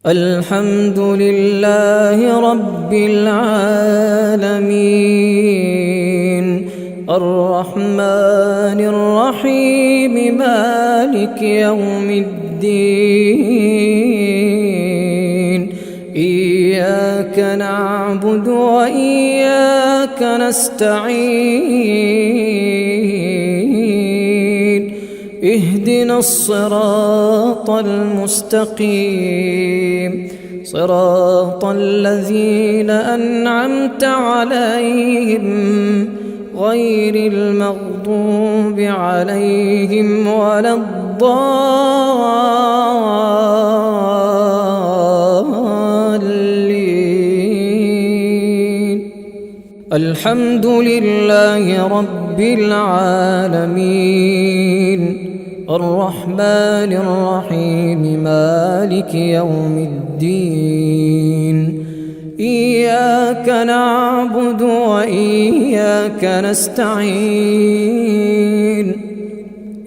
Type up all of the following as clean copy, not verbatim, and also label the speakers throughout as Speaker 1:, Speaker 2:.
Speaker 1: الحمد لله رب العالمين الرحمن الرحيم مالك يوم الدين إياك نعبد وإياك نستعين اهدنا الصراط المستقيم صراط الذين أنعمت عليهم غير المغضوب عليهم ولا الضالين. الحمد لله رب العالمين الرحمن الرحيم مالك يوم الدين إياك نعبد وإياك نستعين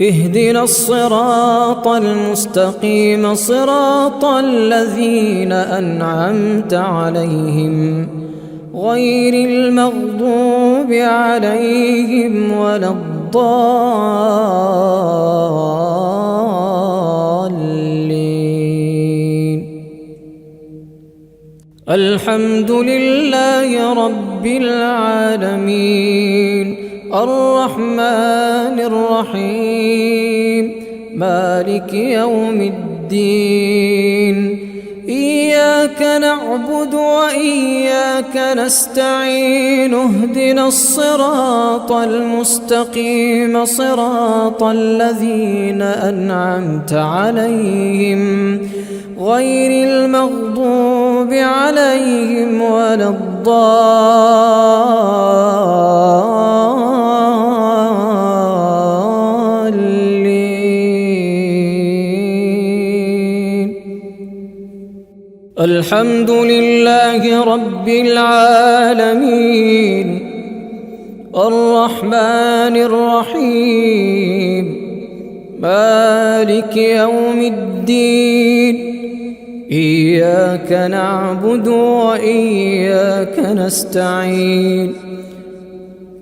Speaker 1: اهدنا الصراط المستقيم صراط الذين أنعمت عليهم غير المغضوب عليهم ولا الضالين. الحمد لله رب العالمين الرحمن الرحيم مالك يوم الدين إياك نعبد وإياك نستعين اهدنا الصراط المستقيم صراط الذين أنعمت عليهم غير المغضوب عليهم ولا الضالين. الحمد لله رب العالمين الرحمن الرحيم مالك يوم الدين إياك نعبد وإياك نستعين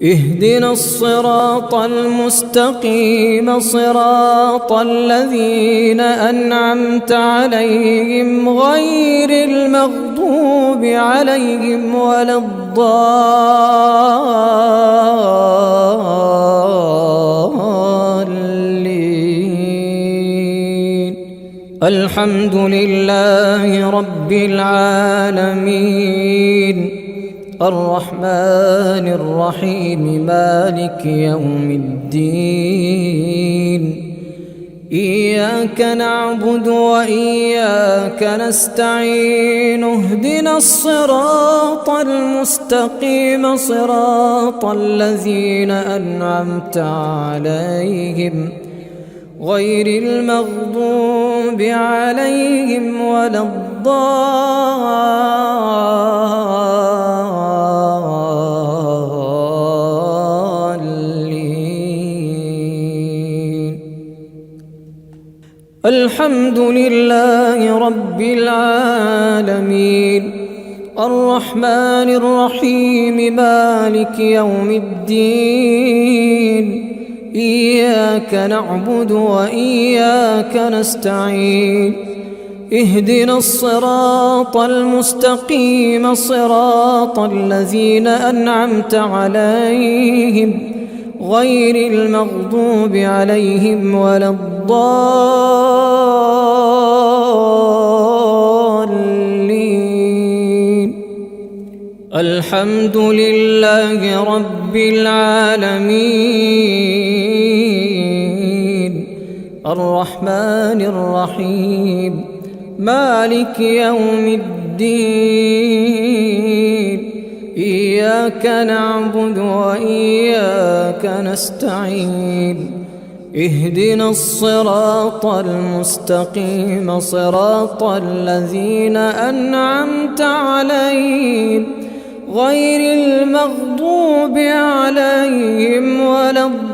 Speaker 1: اهدنا الصراط المستقيم صراط الذين أنعمت عليهم غير المغضوب عليهم ولا الضالين. الحمد لله رب العالمين الرحمن الرحيم مالك يوم الدين إياك نعبد وإياك نستعين اهدنا الصراط المستقيم صراط الذين أنعمت عليهم غير المغضوب عليهم ولا الضالين. الحمد لله رب العالمين الرحمن الرحيم مالك يوم الدين إياك نعبد وإياك نستعين اهدنا الصراط المستقيم صراط الذين أنعمت عليهم غير المغضوب عليهم ولا الضالين. الحمد لله رب العالمين الرحمن الرحيم مالك يوم الدين إياك نعبد وإياك نستعين اهدنا الصراط المستقيم صراط الذين أنعمت عليهم غير المغضوب عليهم ولا الضالين.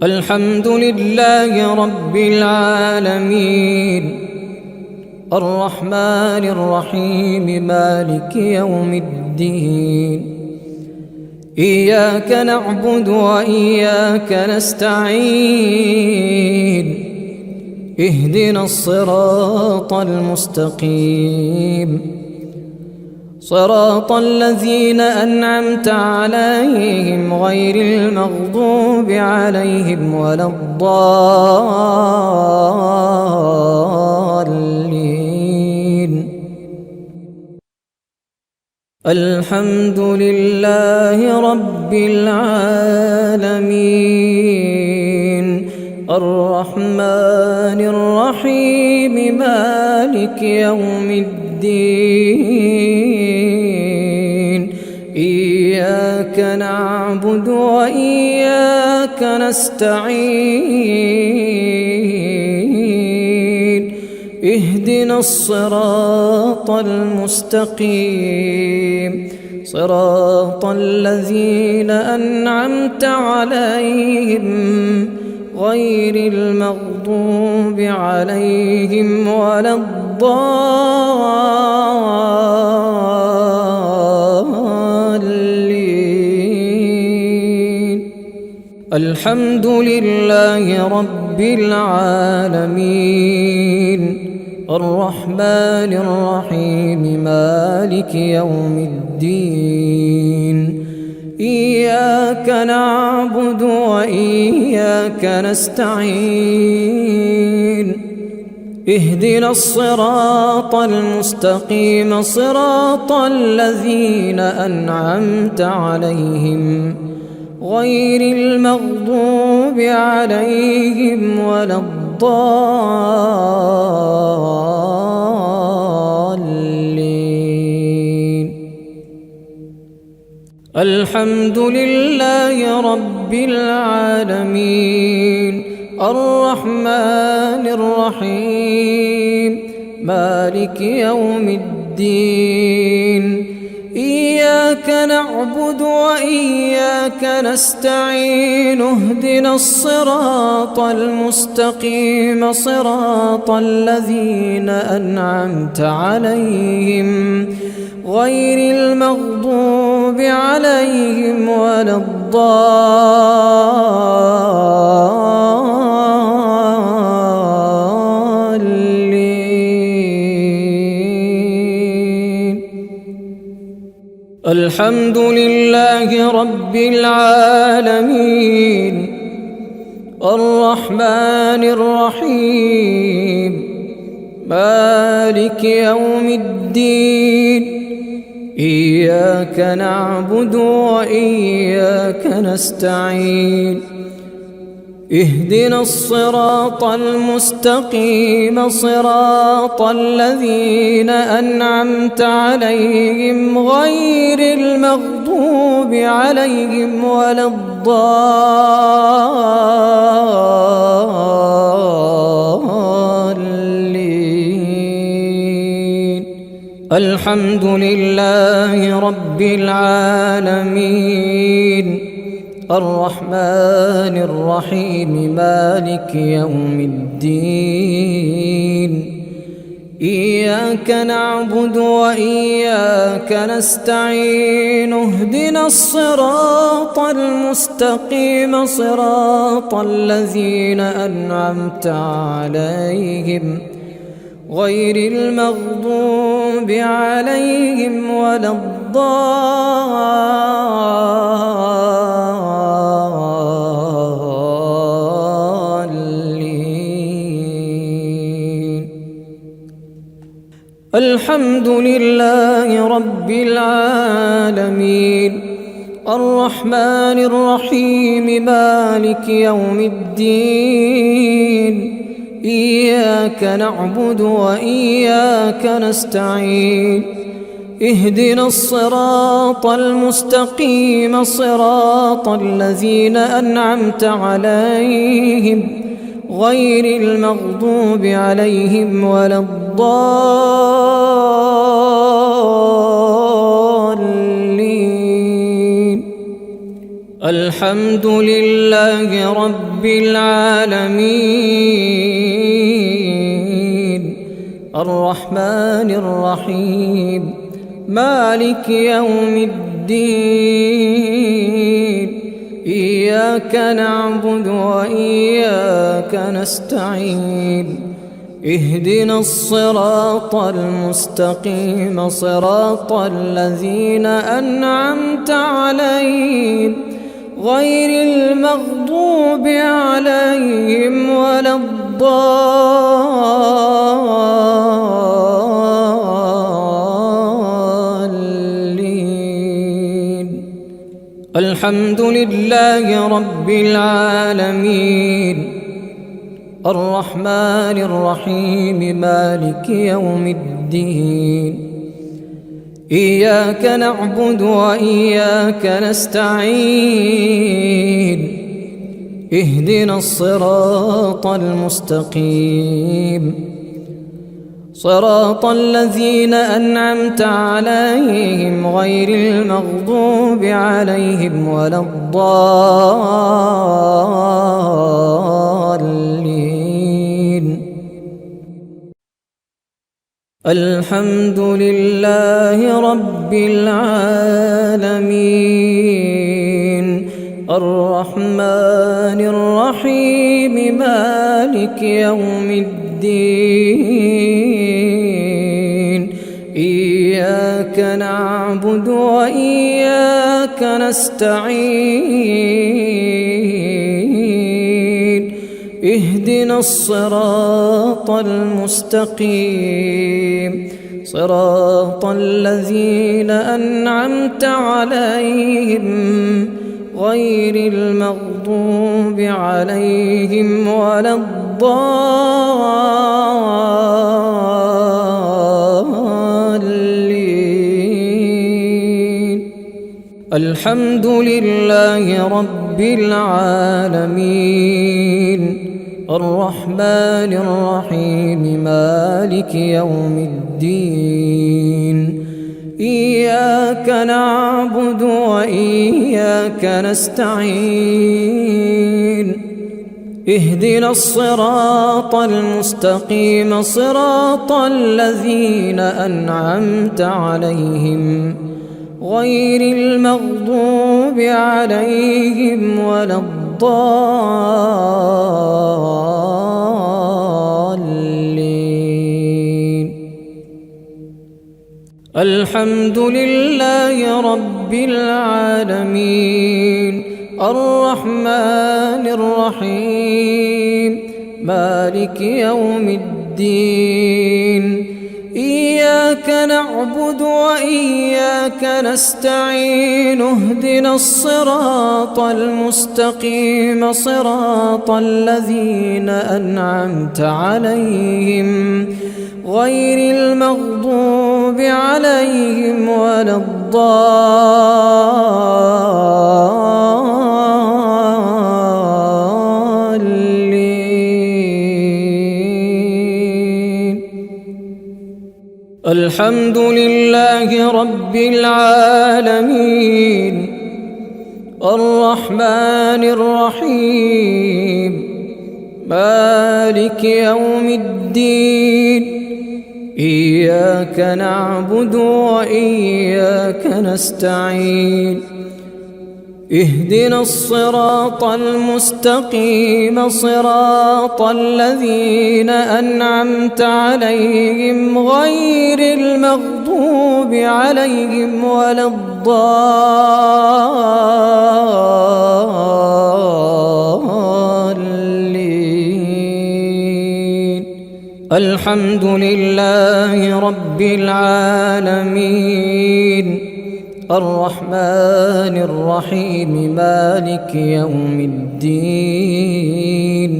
Speaker 1: الحمد لله رب العالمين الرحمن الرحيم مالك يوم الدين إياك نعبد وإياك نستعين اهدنا الصراط المستقيم صراط الذين أنعمت عليهم غير المغضوب عليهم ولا الضالين. الحمد لله رب العالمين الرحمن الرحيم مالك يوم الدين إياك نعبد وإياك نستعين اهدنا الصراط المستقيم صراط الذين أنعمت عليهم غير المغضوب عليهم ولا الضالين. الحمد لله رب العالمين الرحمن الرحيم مالك يوم الدين إياك نعبد وإياك نستعين اهدنا الصراط المستقيم صراط الذين أنعمت عليهم غير المغضوب عليهم ولا الضالين. الحمد لله رب العالمين الرحمن الرحيم مالك يوم الدين إياك نعبد وإياك نستعين اهدنا الصراط المستقيم صراط الذين أنعمت عليهم غير المغضوب عليهم ولا الضالين. الحمد لله رب العالمين الرحمن الرحيم مالك يوم الدين إياك نعبد وإياك نستعين اهدنا الصراط المستقيم صراط الذين أنعمت عليهم غير المغضوب عليهم ولا الضالين. الحمد لله رب العالمين الرحمن الرحيم مالك يوم الدين إياك نعبد وإياك نستعين اهدنا الصراط المستقيم صراط الذين أنعمت عليهم غير المغضوب عليهم ولا الضالين. الحمد لله رب العالمين الرحمن الرحيم مالك يوم الدين إياك نعبد وإياك نستعين اهدنا الصراط المستقيم صراط الذين أنعمت عليهم غير المغضوب عليهم ولا الضالين. الحمد لله رب العالمين الرحمن الرحيم مالك يوم الدين إياك نعبد وإياك نستعين اهدنا الصراط المستقيم صراط الذين أنعمت عليهم غير المغضوب عليهم ولا الضالين. الحمد لله رب العالمين الرحمن الرحيم مالك يوم الدين إياك نعبد وإياك نستعين اهدنا الصراط المستقيم صراط الذين أنعمت عليهم غير المغضوب عليهم ولا الضالين. الحمد لله رب العالمين الرحمن الرحيم مالك يوم الدين إياك نعبد وإياك نستعين اهدنا الصراط المستقيم صراط الذين أنعمت عليهم غير المغضوب عليهم ولا الضالين. الحمد لله رب العالمين الرحمن الرحيم مالك يوم الدين إياك نعبد وإياك نستعين اهدنا الصراط المستقيم صراط الذين أنعمت عليهم غير المغضوب عليهم ولا الضالين. الحمد لله رب العالمين الرحمن الرحيم مالك يوم الدين إياك نعبد وإياك نستعين اهدنا الصراط المستقيم صراط الذين أنعمت عليهم غير المغضوب عليهم ولا الضالين. الحمد لله رب العالمين الرحمن الرحيم مالك يوم الدين إياك نعبد وإياك نستعين اهدنا الصراط المستقيم صراط الذين أنعمت عليهم غير المغضوب عليهم ولا الضالين. الحمد لله رب العالمين الرحمن الرحيم مالك يوم الدين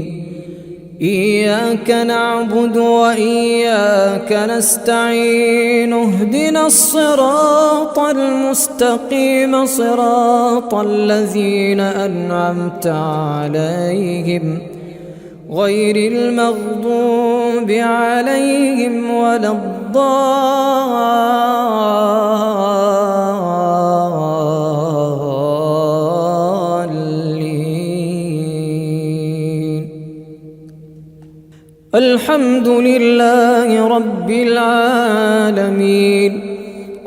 Speaker 1: إياك نعبد وإياك نستعين اهدنا الصراط المستقيم صراط الذين أنعمت عليهم غير المغضوب عليهم ولا الضالين. الحمد لله رب العالمين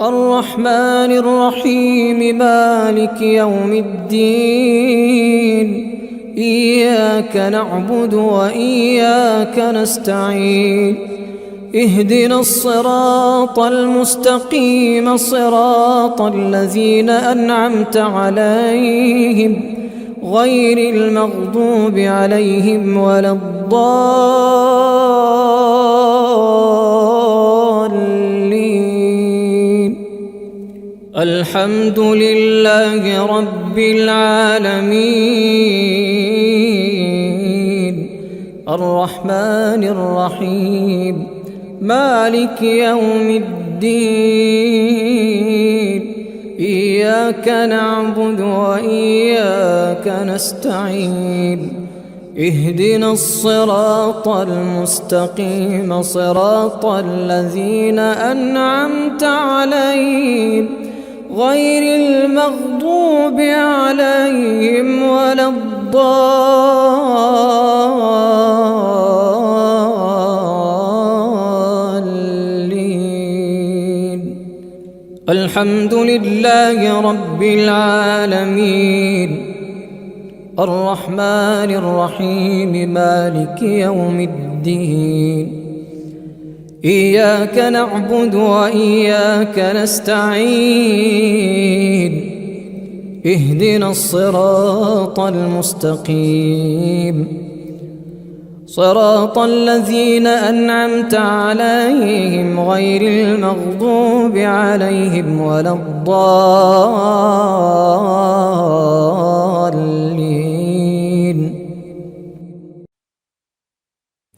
Speaker 1: الرحمن الرحيم مالك يوم الدين إياك نعبد وإياك نستعين اهدنا الصراط المستقيم صراط الذين أنعمت عليهم غير المغضوب عليهم ولا الضالين. الحمد لله رب العالمين الرحمن الرحيم مالك يوم الدين إياك نعبد وإياك نستعين اهدنا الصراط المستقيم صراط الذين أنعمت عليهم غير المغضوب عليهم ولا الضالين. الحمد لله رب العالمين الرحمن الرحيم مالك يوم الدين إياك نعبد وإياك نستعين اهدنا الصراط المستقيم صراط الذين أنعمت عليهم غير المغضوب عليهم ولا الضالين.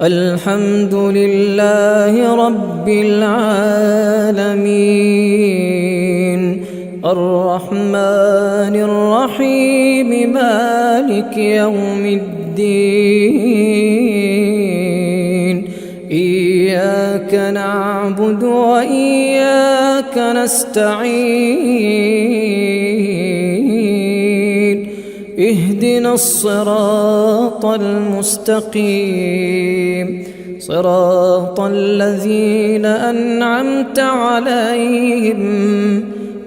Speaker 1: الحمد لله رب العالمين الرحمن الرحيم مالك يوم الدين إياك نعبد وإياك نستعين اهدنا الصراط المستقيم صراط الذين أنعمت عليهم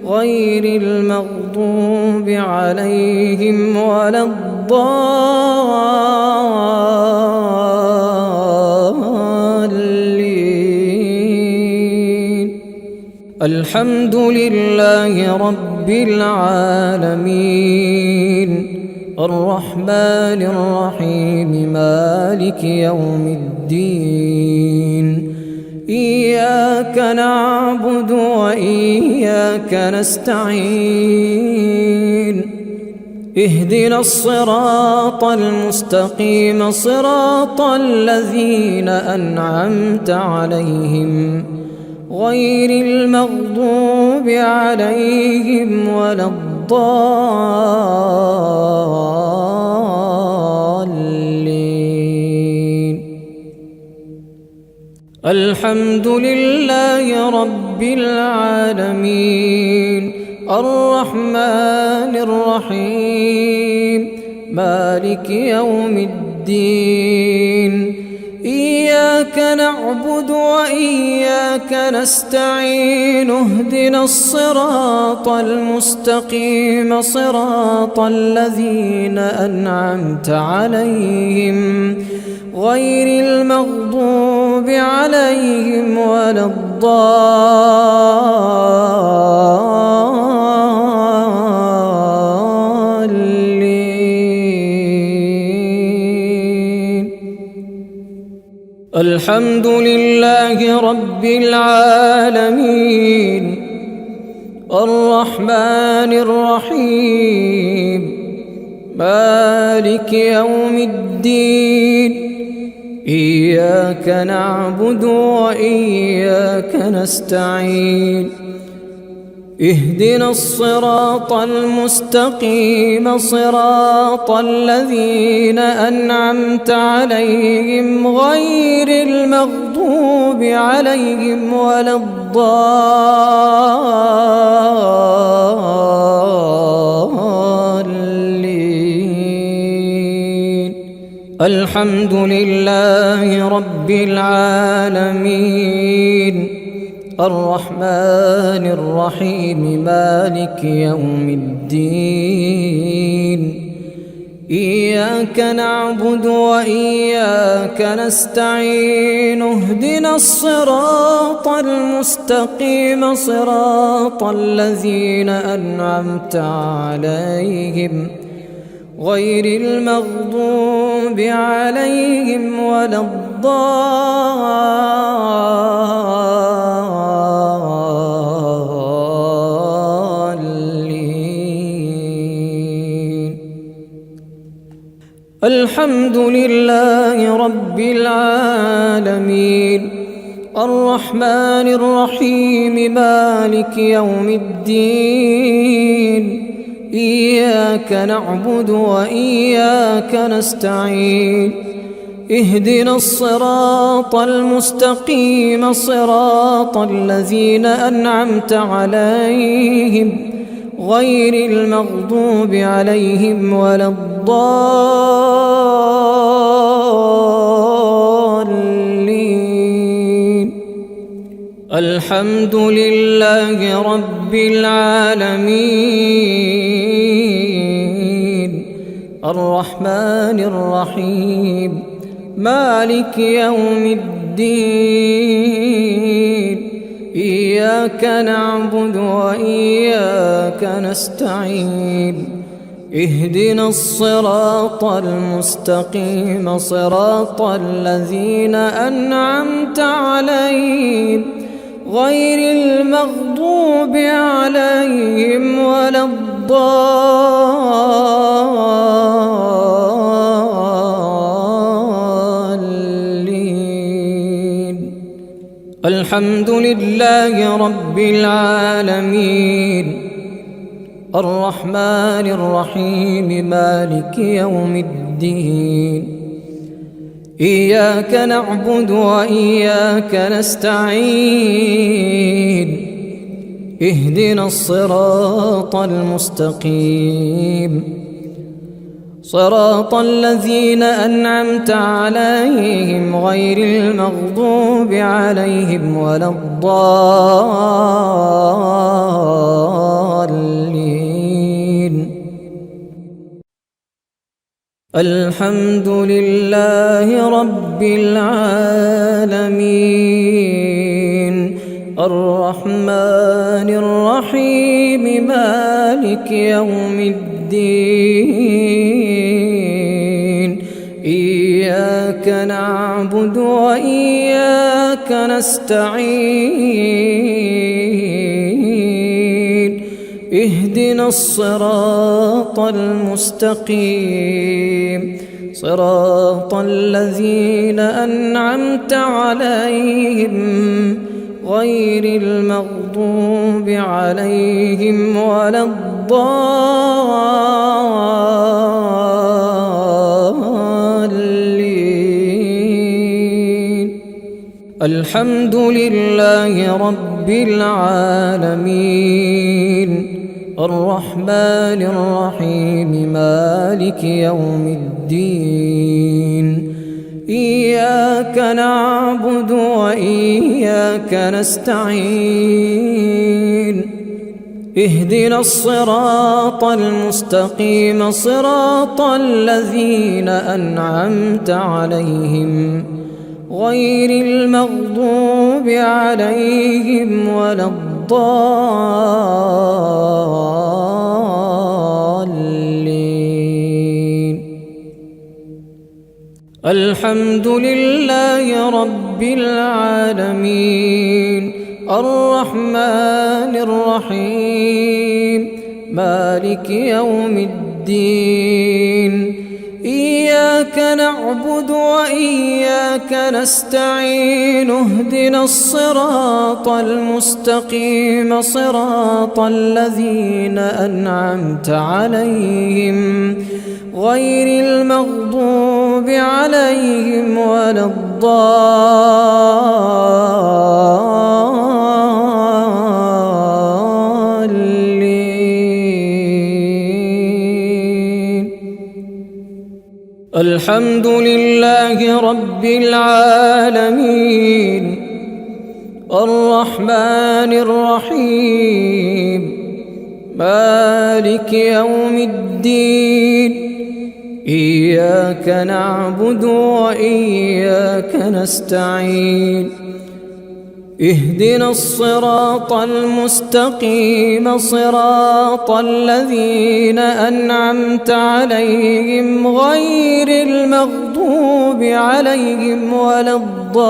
Speaker 1: غير المغضوب عليهم ولا الضالين. الحمد لله رب العالمين الرحمن الرحيم مالك يوم الدين إياك نعبد وإياك نستعين اهدنا الصراط المستقيم صراط الذين أنعمت عليهم غير المغضوب عليهم ولا الضالين. الحمد لله رب العالمين الرحمن الرحيم مالك يوم الدين إياك نعبد وإياك نستعين اهدنا الصراط المستقيم صراط الذين أنعمت عليهم غير المغضوب عليهم ولا الضالين. الحمد لله رب العالمين الرحمن الرحيم مالك يوم الدين إياك نعبد وإياك نستعين اهدنا الصراط المستقيم صراط الذين أنعمت عليهم غير المغضوب عليهم ولا الضالين. الحمد لله رب العالمين الرحمن الرحيم مالك يوم الدين إياك نعبد وإياك نستعين اهدنا الصراط المستقيم صراط الذين أنعمت عليهم غير المغضوب عليهم ولا الضالين. الحمد لله رب العالمين الرحمن الرحيم مالك يوم الدين إياك نعبد وإياك نستعين اهدنا الصراط المستقيم صراط الذين أنعمت عليهم غير المغضوب عليهم ولا الضالين. الحمد لله رب العالمين الرحمن الرحيم مالك يوم الدين إياك نعبد وإياك نستعين اهدنا الصراط المستقيم صراط الذين أنعمت عليهم غير المغضوب عليهم ولا الضالين. الحمد لله رب العالمين الرحمن الرحيم مالك يوم الدين إياك نعبد وإياك نستعين اهدنا الصراط المستقيم صراط الذين أنعمت عليهم غير المغضوب عليهم ولا الضالين. الحمد لله رب العالمين الرحمن الرحيم مالك يوم الدين إياك نعبد وإياك نستعين اهدنا الصراط المستقيم صراط الذين أنعمت عليهم غير المغضوب عليهم ولا الضالين. الحمد لله رب العالمين الرحمن الرحيم مالك يوم الدين إياك نعبد وإياك نستعين اهدنا الصراط المستقيم صراط الذين أنعمت عليهم غير المغضوب عليهم ولا الضالين. الحمد لله رب العالمين الرحمن الرحيم مالك يوم الدين إياك نعبد وإياك نستعين اهدنا الصراط المستقيم صراط الذين أنعمت عليهم غير المغضوب عليهم ولا الضالين. الحمد لله رب العالمين الرحمن الرحيم مالك يوم الدين إياك نعبد وإياك نستعين اهدنا الصراط المستقيم صراط الذين أنعمت عليهم غير المغضوب عليهم ولا الضالين.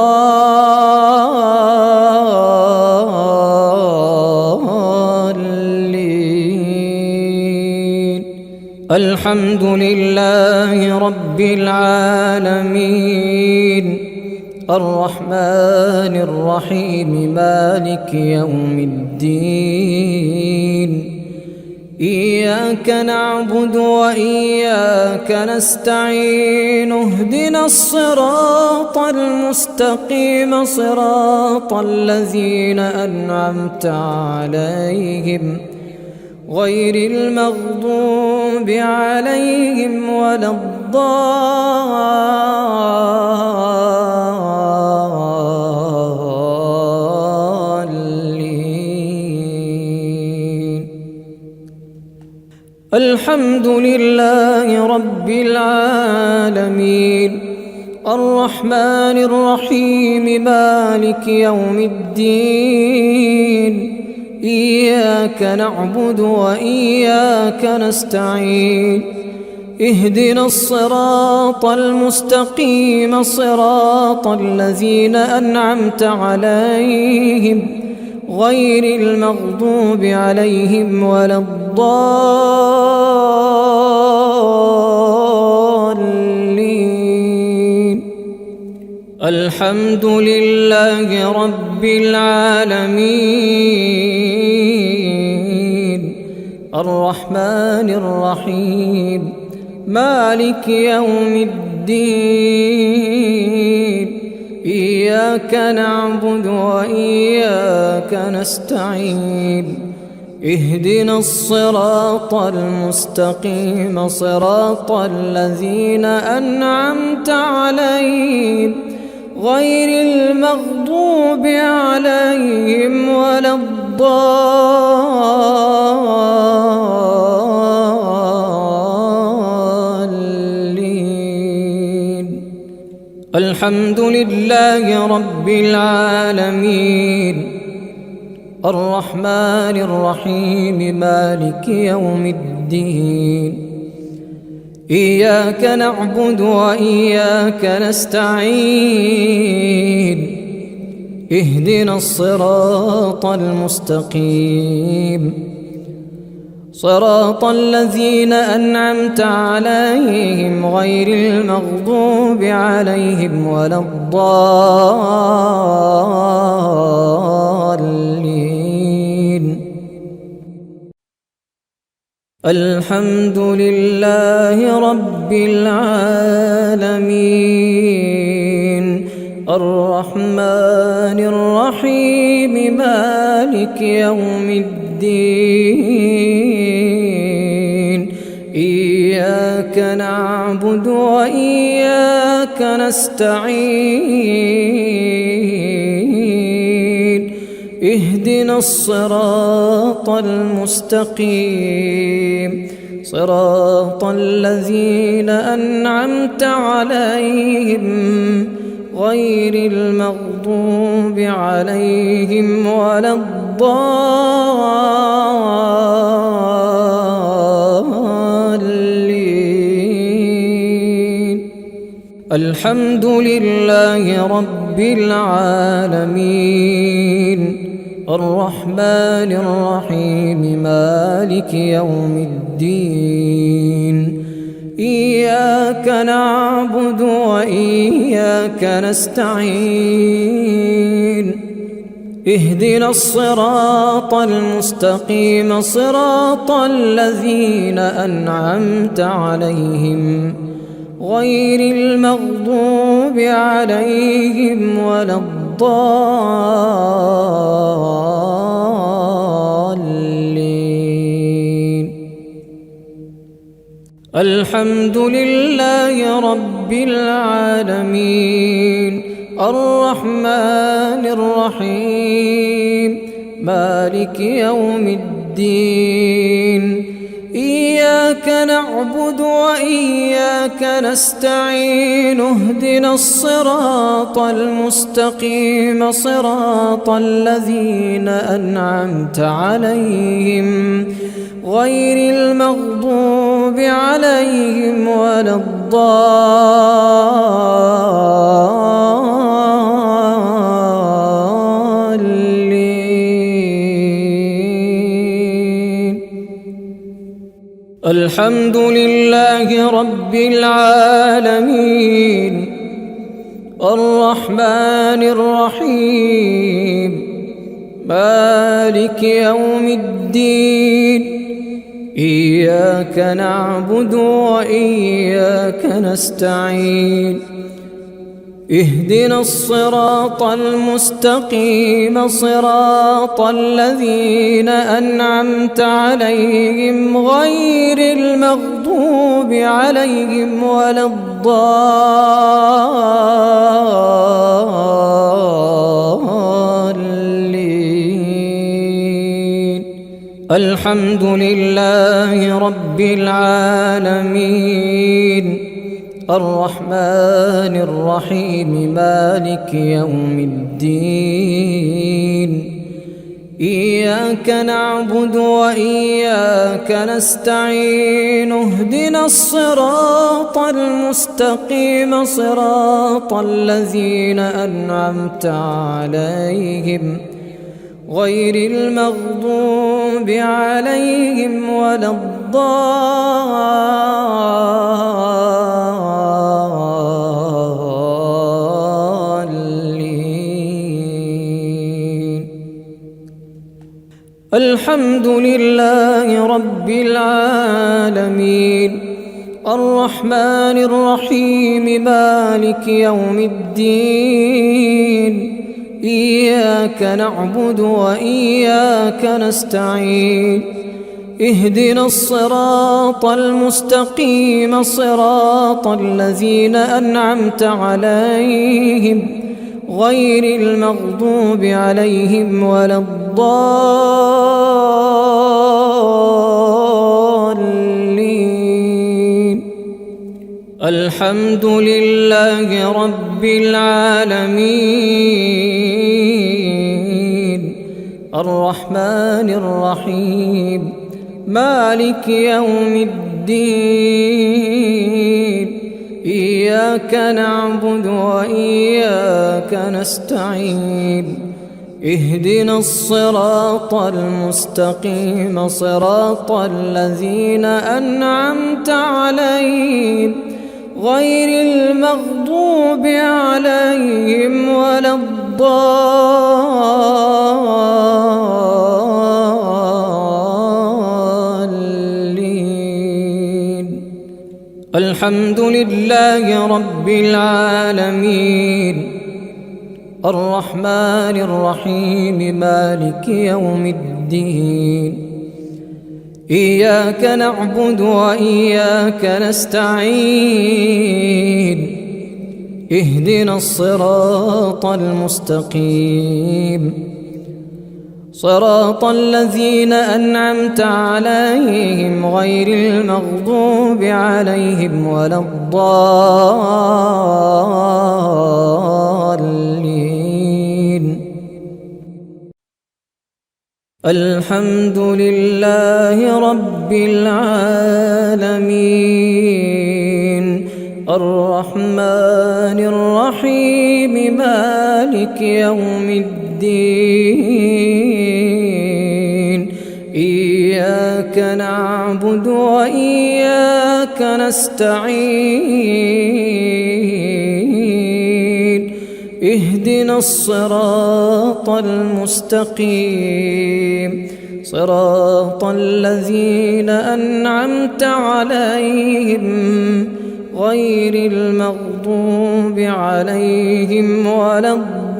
Speaker 1: الحمد لله رب العالمين الرحمن الرحيم مالك يوم الدين إياك نعبد وإياك نستعين اهدنا الصراط المستقيم صراط الذين أنعمت عليهم غير المغضوب عليهم ولا الضالين. الحمد لله رب العالمين الرحمن الرحيم مالك يوم الدين إياك نعبد وإياك نستعين اهدنا الصراط المستقيم صراط الذين أنعمت عليهم غير المغضوب عليهم ولا الضالين. الحمد لله رب العالمين الرحمن الرحيم مالك يوم الدين إياك نعبد وإياك نستعين اهدنا الصراط المستقيم صراط الذين أنعمت عليهم غير المغضوب عليهم ولا الضالين. الحمد لله رب العالمين الرحمن الرحيم مالك يوم الدين إياك نعبد وإياك نستعين اهدنا الصراط المستقيم صراط الذين أنعمت عليهم غير المغضوب عليهم ولا الضالين. الحمد لله رب العالمين الرحمن الرحيم مالك يوم الدين إياك نعبد وإياك نستعين اهدنا الصراط المستقيم صراط الذين أنعمت عليهم غير المغضوب عليهم ولا الضالين. الحمد لله رب العالمين الرحمن الرحيم مالك يوم الدين إياك نعبد وإياك نستعين اهدنا الصراط المستقيم صراط الذين أنعمت عليهم غير المغضوب عليهم ولا الضالين. الحمد لله رب العالمين الرحمن الرحيم مالك يوم الدين إياك نعبد وإياك نستعين اهدنا الصراط المستقيم صراط الذين أنعمت عليهم غير المغضوب عليهم ولا الضالين. الحمد لله رب العالمين الرحمن الرحيم مالك يوم الدين إياك نعبد وإياك نستعين اهدنا الصراط المستقيم صراط الذين أنعمت عليهم غير المغضوب عليهم ولا الضالين. الحمد لله رب العالمين الرحمن الرحيم مالك يوم الدين إياك نعبد وإياك نستعين اهدنا الصراط المستقيم صراط الذين أنعمت عليهم غير المغضوب عليهم ولا الضالين. الحمد لله رب العالمين الرحمن الرحيم مالك يوم الدين إياك نعبد وإياك نستعين اهدنا الصراط المستقيم صراط الذين أنعمت عليهم غير المغضوب عليهم ولا الضالين. الحمد لله رب العالمين الرحمن الرحيم مالك يوم الدين إياك نعبد وإياك نستعين اهدنا الصراط المستقيم صراط الذين أنعمت عليهم غير المغضوب عليهم ولا الضالين. الحمد لله رب العالمين الرحمن الرحيم مالك يوم الدين إياك نعبد وإياك نستعين اهدنا الصراط المستقيم صراط الذين أنعمت عليهم غير المغضوب عليهم ولا الضالين. الحمد لله رب العالمين الرحمن الرحيم مالك يوم الدين إياك نعبد وإياك نستعين اهدنا الصراط المستقيم صراط الذين أنعمت عليهم غير المغضوب عليهم ولا الضالين.